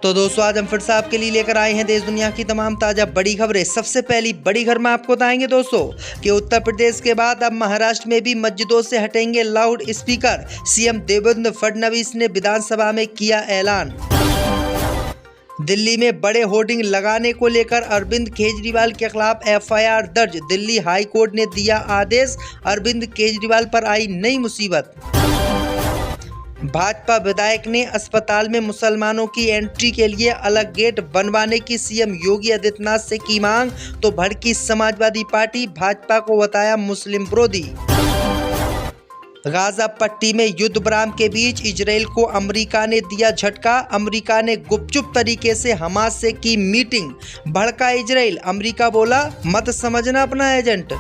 तो दोस्तों आज हम फिर से आपके लिए लेकर आए हैं देश दुनिया की तमाम ताज़ा बड़ी खबरें। सबसे पहली बड़ी खबर में आपको बताएंगे दोस्तों कि उत्तर प्रदेश के बाद अब महाराष्ट्र में भी मस्जिदों से हटेंगे loud speaker. CM Devendra Fadnavis ने विधानसभा में किया ऐलान। दिल्ली में बड़े होर्डिंग लगाने को लेकर अरविंद केजरीवाल के खिलाफ एफआईआर दर्ज। दिल्ली हाई कोर्ट ने दिया आदेश, अरविंद केजरीवाल पर आई नई मुसीबत। भाजपा विधायक ने अस्पताल में मुसलमानों की एंट्री के लिए अलग गेट बनवाने की सीएम योगी आदित्यनाथ से की मांग, तो भड़की समाजवादी पार्टी, भाजपा को बताया मुस्लिम विरोधी। गाजा पट्टी में युद्ध विराम के बीच इजराइल को अमेरिका ने दिया झटका। अमेरिका ने गुपचुप तरीके से हमास से की मीटिंग, भड़का इजराइल। अमेरिका बोला मत समझना अपना एजेंट।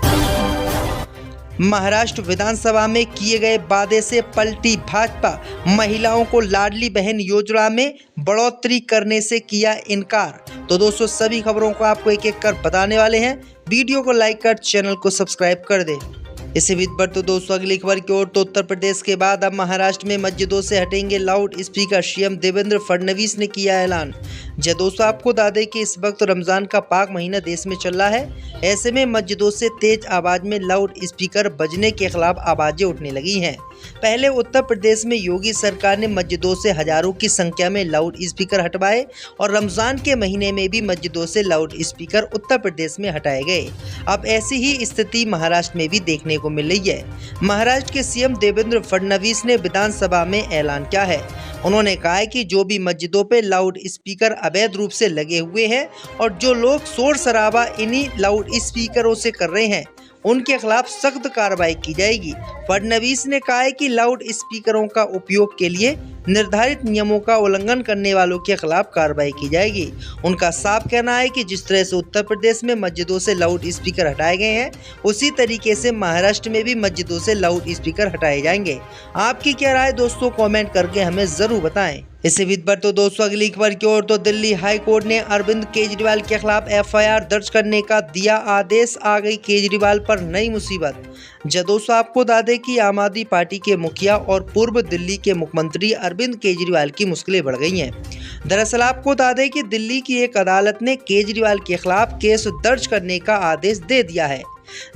महाराष्ट्र विधानसभा में किए गए वादे से पलटी भाजपा, महिलाओं को लाडली बहन योजना में बढ़ोतरी करने से किया इनकार। तो दोस्तों सभी खबरों को आपको एक एक कर बताने वाले हैं। वीडियो को लाइक कर चैनल को सब्सक्राइब कर दे। इसी बीच पर तो दोस्तों अगली खबर की ओर, तो उत्तर प्रदेश के बाद अब महाराष्ट्र में मस्जिदों से हटेंगे loud speaker. CM Devendra Fadnavis ने किया ऐलान। जी दोस्तों आपको बता दें कि इस वक्त रमजान का पाक महीना देश में चल रहा है। ऐसे में मस्जिदों से तेज आवाज में लाउड स्पीकर बजने के खिलाफ आवाजें उठने लगी हैं। पहले उत्तर प्रदेश में योगी सरकार ने मस्जिदों से हजारों की संख्या में लाउड स्पीकर हटवाए और रमजान के महीने में भी मस्जिदों से लाउड स्पीकर उत्तर प्रदेश में हटाए गए। अब ऐसी ही स्थिति महाराष्ट्र में भी देखने को मिल रही है। महाराष्ट्र के सीएम देवेंद्र फडणवीस ने विधानसभा में ऐलान किया है। उन्होंने कहा है कि जो भी मस्जिदों पे लाउड स्पीकर अवैध रूप से लगे हुए हैं और जो लोग शोर शराबा इन्हीं लाउड स्पीकरों से कर रहे हैं, उनके खिलाफ सख्त कार्रवाई की जाएगी। फडणवीस ने कहा है कि लाउड स्पीकरों का उपयोग के लिए निर्धारित नियमों का उल्लंघन करने वालों के खिलाफ कार्रवाई की जाएगी। उनका साफ कहना है कि जिस तरह से उत्तर प्रदेश में मस्जिदों से लाउड स्पीकर हटाए गए हैं, उसी तरीके से महाराष्ट्र में भी मस्जिदों से लाउड स्पीकर हटाए जाएंगे। आपकी क्या राय दोस्तों, कमेंट करके हमें जरूर बताएं। इसी बीच पर तो दोस्तों अगली खबर की ओर, तो दिल्ली हाई कोर्ट ने अरविंद केजरीवाल के खिलाफ एफआईआर दर्ज करने का दिया आदेश। आ गई केजरीवाल पर नई मुसीबत। दोस्तों आपको बता दें कि आम आदमी पार्टी के मुखिया और पूर्व दिल्ली के मुख्यमंत्री अरविंद केजरीवाल की मुश्किलें बढ़ गई हैं। दरअसल आपको बता दें कि दिल्ली की एक अदालत ने केजरीवाल के खिलाफ केस दर्ज करने का आदेश दे दिया है,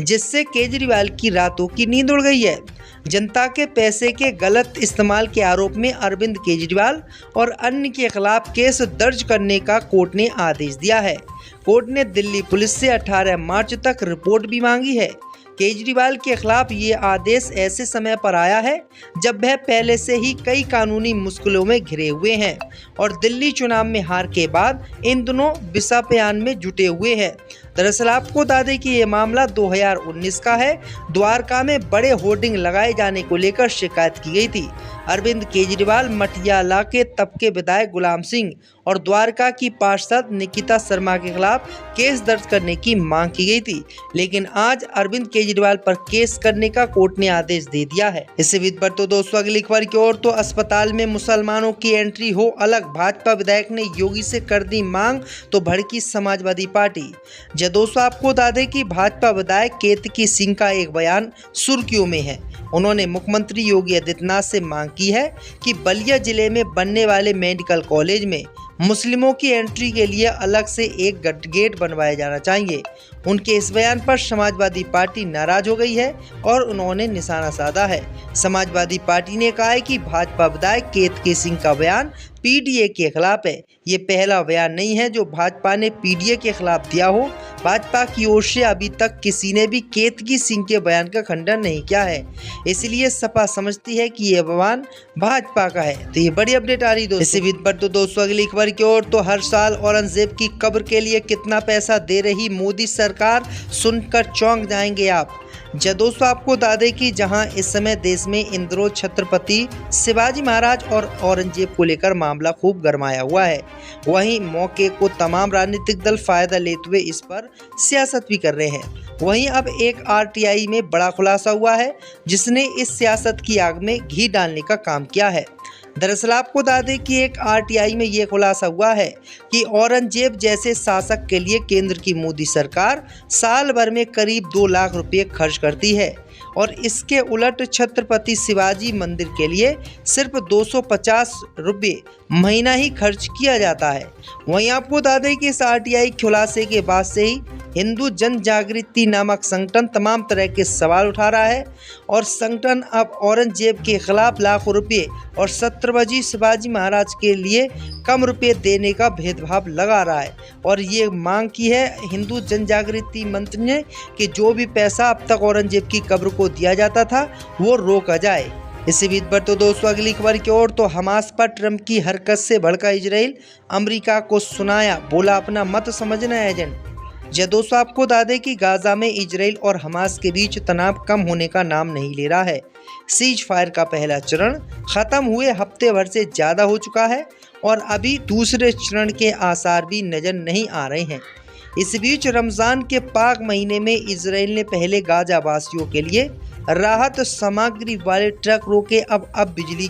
जिससे केजरीवाल की रातों की नींद उड़ गई है। जनता के पैसे के गलत इस्तेमाल के आरोप में अरविंद केजरीवाल और अन्य के खिलाफ केस दर्ज करने का कोर्ट ने आदेश दिया है। कोर्ट ने दिल्ली पुलिस से 18 मार्च तक रिपोर्ट भी मांगी है। केजरीवाल के खिलाफ ये आदेश ऐसे समय पर आया है जब वह पहले से ही कई कानूनी मुश्किलों में घिरे हुए हैं और दिल्ली चुनाव में हार के बाद इन दोनों विषापयान में जुटे हुए हैं। दरअसल आपको बता दें कि ये मामला 2019 का है। द्वारका में बड़े होर्डिंग लगाए जाने को लेकर शिकायत की गई थी। अरविंद केजरीवाल, मटियाला के तब के विधायक गुलाम सिंह और द्वारका की पार्षद निकिता शर्मा के खिलाफ केस दर्ज करने की मांग की गई थी, लेकिन आज अरविंद केजरीवाल पर केस करने का कोर्ट ने आदेश दे दिया है। इसी बीच पर तो दोस्तों अगली खबर की ओर, तो अस्पताल में मुसलमानों की एंट्री हो अलग, भाजपा विधायक ने योगी से कर दी मांग, तो भड़की समाजवादी पार्टी। दोस्तों आपको बता दें कि भाजपा विधायक केतकी सिंह का एक बयान सुर्खियों में है। उन्होंने मुख्यमंत्री योगी आदित्यनाथ से मांग की है कि बलिया जिले में बनने वाले मेडिकल कॉलेज में मुस्लिमों की एंट्री के लिए अलग से एक गेट बनवाया जाना चाहिए। उनके इस बयान पर समाजवादी पार्टी नाराज हो गई है और उन्होंने निशाना साधा है। समाजवादी पार्टी ने कहा है कि भाजपा विधायक केतकी सिंह का बयान पीडीए के खिलाफ है। ये पहला बयान नहीं है जो भाजपा ने पीडीए के खिलाफ दिया हो। भाजपा की ओर से अभी तक किसी ने भी केतकी सिंह के बयान का खंडन नहीं किया है, इसलिए सपा समझती है कि ये बयान भाजपा का है। तो ये बड़ी अपडेट आ रही दोस्तों। इसी बीच पर तो दोस्तों अगली खबर की ओर, तो हर साल औरंगजेब की कब्र के लिए कितना पैसा दे रही मोदी सरकार, सुनकर चौंक जाएंगे आप। दोस्तों आपको बता दें कि जहां इस समय देश में इंद्रो छत्रपति शिवाजी महाराज और औरंगजेब को लेकर मामला खूब गरमाया हुआ है, वहीं मौके को तमाम राजनीतिक दल फायदा लेते हुए इस पर सियासत भी कर रहे हैं। वहीं अब एक आरटीआई में बड़ा खुलासा हुआ है, जिसने इस सियासत की आग में घी डालने का काम किया है। दरअसल आपको बता दें कि एक आरटीआई में ये खुलासा हुआ है कि औरंगजेब जैसे शासक के लिए केंद्र की मोदी सरकार साल भर में करीब 2 लाख रुपए खर्च करती है और इसके उलट छत्रपति शिवाजी मंदिर के लिए सिर्फ 250 रुपये महीना ही खर्च किया जाता है। वहीं आपको बता दें कि इस आरटीआई खुलासे के बाद से ही हिंदू जन जागृति नामक संगठन तमाम तरह के सवाल उठा रहा है और संगठन अब औरंगजेब के खिलाफ लाखों रुपये और छत्रपति शिवाजी महाराज के लिए कम रुपये देने का भेदभाव लगा रहा है और ये मांग की है हिंदू जन जागृति मंच ने कि जो भी पैसा अब तक औरंगजेब की कब्र को दिया जाता था वो रोका जाए। इसी बीच पर तो दोस्तों अगली खबर की ओर तो हमास पर ट्रंप की हरकत से भड़का इजराइल, अमेरिका को सुनाया बोला अपना मत समझना एजेंट। जय दोस्तों आपको बता दें कि गाजा में इजराइल और हमास के बीच तनाव कम होने का नाम नहीं ले रहा है। सीज फायर का पहला चरण खत्म हुए हफ्ते भर से ज़्यादा हो चुका है और अभी दूसरे चरण के आसार भी नजर नहीं आ रहे हैं। इस बीच रमज़ान के पाक महीने में इजराइल ने पहले गाजा वासियों के लिए राहत सामग्री वाले ट्रक रोके, अब बिजली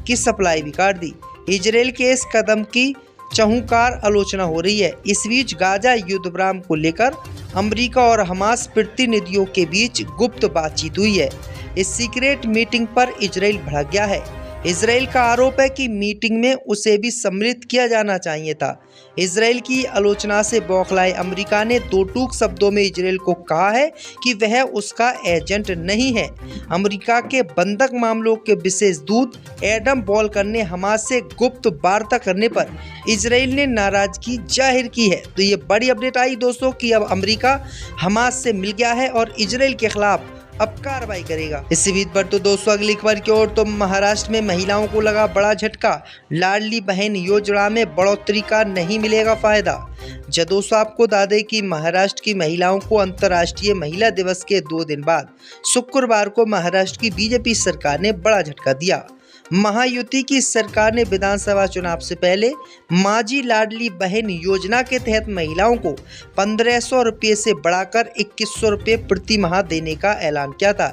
की सप्लाई भी काट दी। इजराइल के इस कदम की चहुंकार आलोचना हो रही है। इस बीच गाजा युद्ध विराम को लेकर अमेरिका और हमास प्रतिनिधियों के बीच गुप्त बातचीत हुई है। इस सीक्रेट मीटिंग पर इजराइल भड़क गया है। इजराइल का आरोप है कि मीटिंग में उसे भी सम्मिलित किया जाना चाहिए था। इजराइल की आलोचना से बौखलाए अमेरिका ने दो टूक शब्दों में इजराइल को कहा है कि वह उसका एजेंट नहीं है। अमेरिका के बंधक मामलों के विशेष दूत एडम वॉलकर ने हमास से गुप्त वार्ता करने पर इजराइल ने नाराजगी जाहिर की है। तो ये बड़ी अपडेट आई दोस्तों कि अब अमेरिका हमास से मिल गया है और इजराइल के खिलाफ अब कार्रवाई करेगा। इसी बीच पर तो दोस्तों अगली खबर की ओर तो महाराष्ट्र में महिलाओं को लगा बड़ा झटका, लाडली बहन योजना में बढ़ोतरी का नहीं मिलेगा फायदा। जब दोस्तों आपको बता दें कि महाराष्ट्र की महिलाओं को अंतर्राष्ट्रीय महिला दिवस के 2 दिन बाद शुक्रवार को महाराष्ट्र की बीजेपी सरकार ने बड़ा झटका दिया। महायुति की सरकार ने विधानसभा चुनाव से पहले माझी लाडली बहन योजना के तहत महिलाओं को 1500 रुपये से बढ़ाकर 2100 रुपये प्रति माह देने का ऐलान किया था।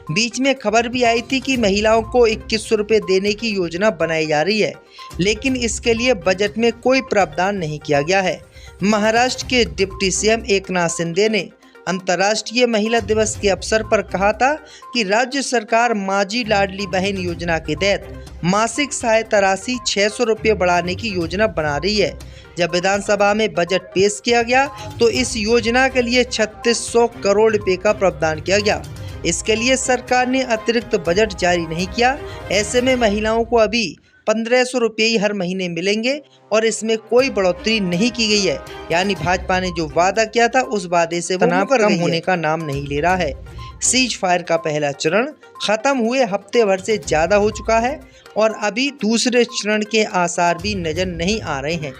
बीच में खबर भी आई थी कि महिलाओं को 2100 रुपये देने की योजना बनाई जा रही है, लेकिन इसके लिए बजट में कोई प्रावधान नहीं किया गया है। महाराष्ट्र के डिप्टी सीएम एकनाथ शिंदे ने अंतर्राष्ट्रीय महिला दिवस के अवसर पर कहा था कि राज्य सरकार माझी लाडली बहन योजना के तहत मासिक सहायता राशि 600 रुपये बढ़ाने की योजना बना रही है। जब विधानसभा में बजट पेश किया गया तो इस योजना के लिए 3600 करोड़ रुपये का प्रावधान किया गया। इसके लिए सरकार ने अतिरिक्त बजट जारी नहीं किया। ऐसे में महिलाओं को अभी 1500 रुपये ही हर महीने मिलेंगे और इसमें कोई बढ़ोतरी नहीं की गई है। यानी भाजपा ने जो वादा किया था उस वादे से तनाव कम होने का नाम नहीं ले रहा है। सीज फायर का पहला चरण खत्म हुए हफ्ते भर से ज़्यादा हो चुका है और अभी दूसरे चरण के आसार भी नजर नहीं आ रहे हैं।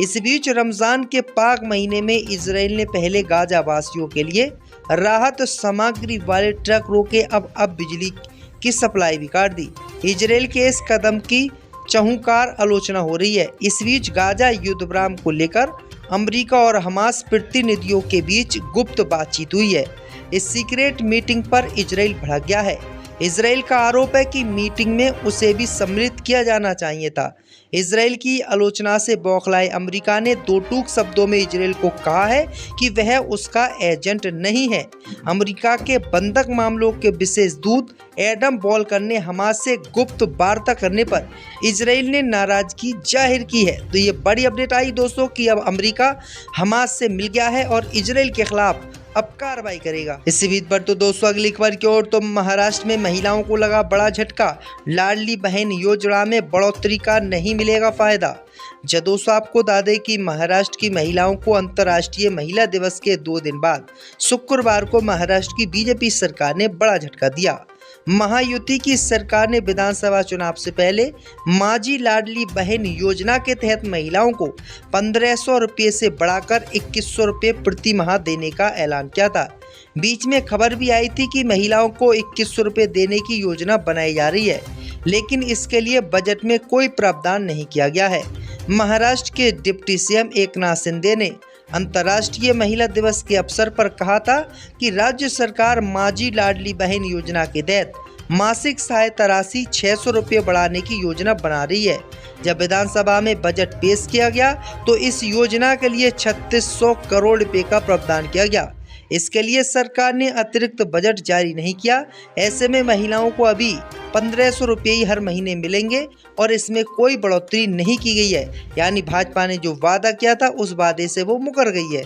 इस बीच रमज़ान के पाक महीने में इजराइल ने पहले गाजा वासियों के लिए राहत सामग्री वाले ट्रक रोके, अब बिजली की सप्लाई भी काट दी। इजराइल के इस कदम की चहुंकार आलोचना हो रही है। इस बीच गाजा युद्ध विराम को लेकर अमेरिका और हमास प्रतिनिधियों के बीच गुप्त बातचीत हुई है। इस सीक्रेट मीटिंग पर इजराइल भड़क गया है। इजराइल का आरोप है कि मीटिंग में उसे भी सम्मिलित किया जाना चाहिए था। इजराइल की आलोचना से बौखलाए अमेरिका ने दो टूक शब्दों में इजराइल को कहा है कि वह उसका एजेंट नहीं है। अमेरिका के बंधक मामलों के विशेष दूत एडम वॉलकर ने हमास से गुप्त वार्ता करने पर इजराइल ने नाराजगी जाहिर की है। तो ये बड़ी अपडेट आई दोस्तों कि अब अमेरिका हमास से मिल गया है और इजराइल के खिलाफ अब कार्रवाई करेगा। इसी बीच पर तो दोस्तों अगली खबर की ओर तो महाराष्ट्र में महिलाओं को लगा बड़ा झटका, लाडली बहन योजना में बढ़ोतरी का नहीं मिलेगा फायदा। जब दोस्तों आपको बता दें कि महाराष्ट्र की महिलाओं को अंतर्राष्ट्रीय महिला दिवस के 2 दिन बाद शुक्रवार को महाराष्ट्र की बीजेपी सरकार ने बड़ा झटका दिया। महायुति की सरकार ने विधानसभा चुनाव से पहले माझी लाडली बहन योजना के तहत महिलाओं को 1500 रुपये से बढ़ाकर 2100 रुपये प्रति माह देने का ऐलान किया था। बीच में खबर भी आई थी कि महिलाओं को 2100 रुपये देने की योजना बनाई जा रही है, लेकिन इसके लिए बजट में कोई प्रावधान नहीं किया गया है। महाराष्ट्र के डिप्टी सीएम एकनाथ शिंदे ने अंतर्राष्ट्रीय महिला दिवस के अवसर पर कहा था कि राज्य सरकार माझी लाडली बहन योजना के तहत मासिक सहायता राशि 600 रुपये बढ़ाने की योजना बना रही है। जब विधानसभा में बजट पेश किया गया तो इस योजना के लिए 3600 करोड़ रुपये का प्रावधान किया गया। इसके लिए सरकार ने अतिरिक्त बजट जारी नहीं किया। ऐसे में महिलाओं को अभी 1500 रुपये ही हर महीने मिलेंगे और इसमें कोई बढ़ोतरी नहीं की गई है। यानी भाजपा ने जो वादा किया था उस वादे से वो मुकर गई है।